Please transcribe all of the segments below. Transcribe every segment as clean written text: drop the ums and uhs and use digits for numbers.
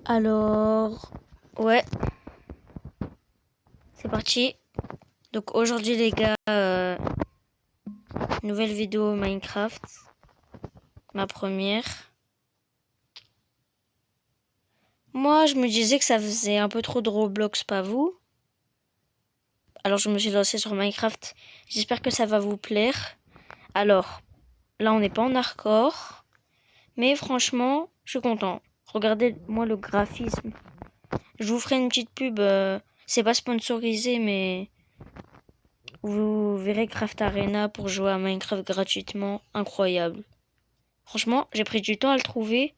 Alors, ouais, c'est parti. Donc aujourd'hui les gars, nouvelle vidéo Minecraft, ma première. Moi je me disais que ça faisait un peu trop de Roblox, pas vous? Alors je me suis lancée sur Minecraft, j'espère que ça va vous plaire. Alors, là on n'est pas en hardcore, mais franchement, je suis content. Regardez-moi le graphisme. Je vous ferai une petite pub, c'est pas sponsorisé mais... Vous verrez Craft Arena pour jouer à Minecraft gratuitement. Incroyable. Franchement, j'ai pris du temps à le trouver,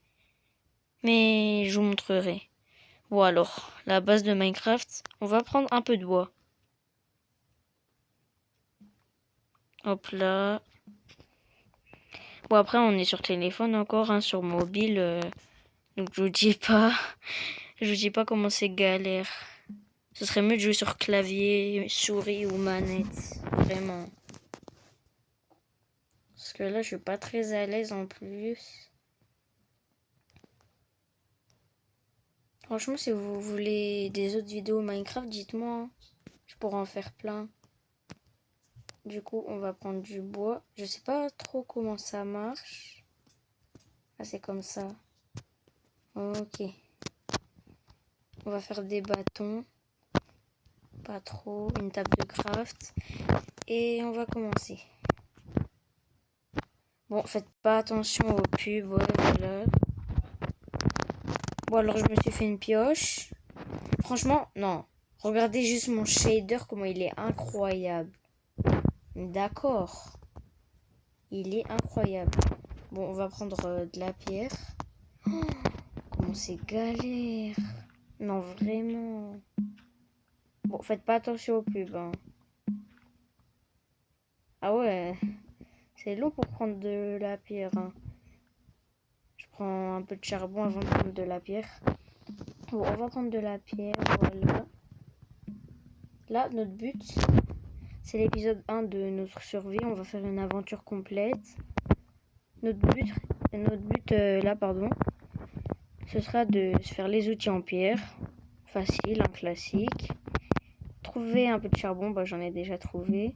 mais je vous montrerai. Bon alors, la base de Minecraft, on va prendre un peu de bois. Hop là. Bon après, on est sur téléphone encore, hein, sur mobile. Donc je vous dis pas comment c'est galère. Ce serait mieux de jouer sur clavier, souris ou manette. Vraiment. Parce que là, je suis pas très à l'aise en plus. Franchement, si vous voulez des autres vidéos Minecraft, dites-moi. Je pourrais en faire plein. Du coup, on va prendre du bois. Je sais pas trop comment ça marche. Ah, c'est comme ça. Ok. On va faire des bâtons. Pas trop. Une table de craft. Et on va commencer. Bon, faites pas attention aux pubs. Ouais, voilà. Bon, alors je me suis fait une pioche. Franchement, non. Regardez juste mon shader, comment il est incroyable. D'accord. Il est incroyable. Bon, on va prendre de la pierre. Oh, comment c'est galère. Non, vraiment. Bon, faites pas attention aux pubs. Hein. Ah ouais, c'est long pour prendre de la pierre. Hein. Je prends un peu de charbon avant de prendre de la pierre. Bon, on va prendre de la pierre, voilà. Là, notre but, c'est l'épisode 1 de notre survie. On va faire une aventure complète. Notre but là, pardon, ce sera de se faire les outils en pierre. Facile, un classique. Trouver un peu de charbon, bah, j'en ai déjà trouvé.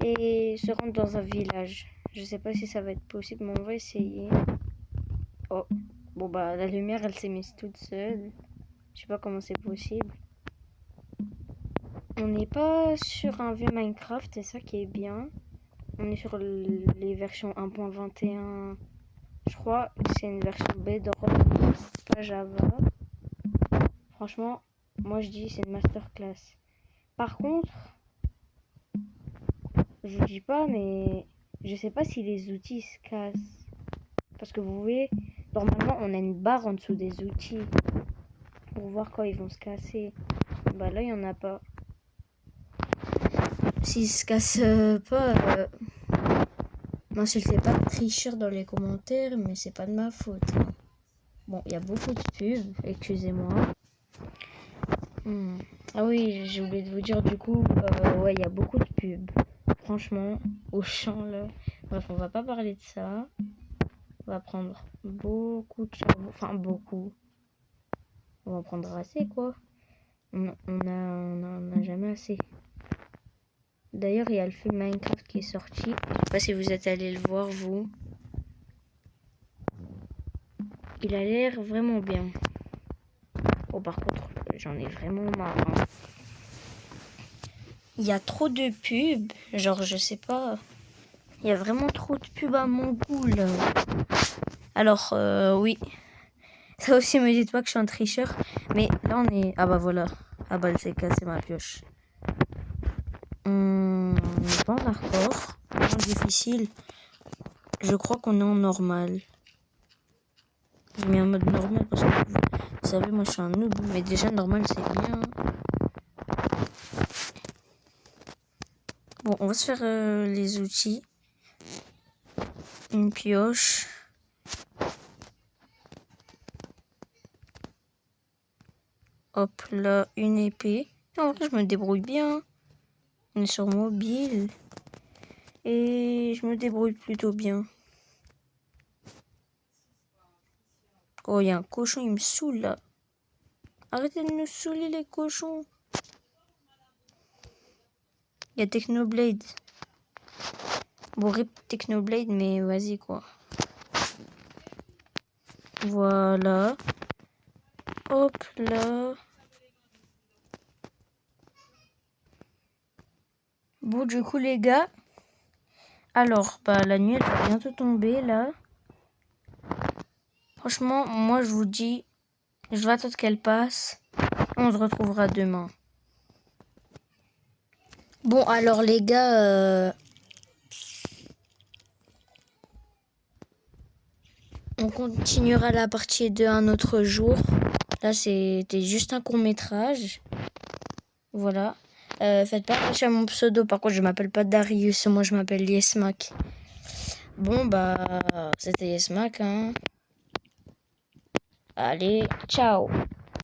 Et se rendre dans un village. Je sais pas si ça va être possible, mais on va essayer. Oh, bon bah la lumière elle s'est mise toute seule. Je sais pas comment c'est possible. On n'est pas sur un vieux Minecraft, c'est ça qui est bien. On est sur les versions 1.21. Je crois que c'est une version Bedrock, pas Java. Franchement, moi je dis c'est une masterclass. Par contre, je dis pas, mais je sais pas si les outils se cassent. Parce que vous voyez, normalement on a une barre en dessous des outils pour voir quand ils vont se casser. Bah là il y en a pas. S'ils se cassent pas, m'insultez pas tricheur dans les commentaires, mais c'est pas de ma faute. Hein. Bon, il y a beaucoup de pubs, excusez-moi. Ah oui, j'ai oublié de vous dire du coup, ouais, il y a beaucoup de pubs. Franchement, au champ là. Bref, on va pas parler de ça. On va prendre beaucoup de charbon. Enfin, beaucoup. On va en prendre assez, quoi. On a jamais assez. D'ailleurs, il y a le film Minecraft qui est sorti. Je sais pas si vous êtes allé le voir, vous. Il a l'air vraiment bien. Oh, par contre, j'en ai vraiment marre. Hein. Il y a trop de pubs. Genre, je sais pas. Il y a vraiment trop de pubs à mon goût, là. Alors, oui. Ça aussi, me dites pas que je suis un tricheur. Mais là, on est... Ah bah voilà. Ah bah, elle s'est cassée ma pioche. On n'est pas en hardcore. En difficile. Je crois qu'on est en normal. J'ai mis en mode normal parce que vous savez, moi je suis un noob. Mais déjà, normal, c'est bien. Bon, on va se faire les outils. Une pioche. Hop là, une épée. En vrai, je me débrouille bien. On est sur mobile. Et je me débrouille plutôt bien. Oh, il y a un cochon, il me saoule là. Arrêtez de nous saouler les cochons. Il y a Technoblade. Bon, rip Technoblade, mais vas-y quoi. Voilà. Hop là. Bon, du coup, les gars. Alors, bah, la nuit, elle va bientôt tomber, là. Franchement, moi, je vous dis, je vais attendre qu'elle passe. On se retrouvera demain. Bon, alors, les gars, on continuera la partie 2 un autre jour. Là, c'était juste un court-métrage. Voilà. Faites pas attention à mon pseudo. Par contre, je m'appelle pas Darius. Moi, je m'appelle Yesmac. Bon, bah, c'était Yesmac, hein. Allez, ciao.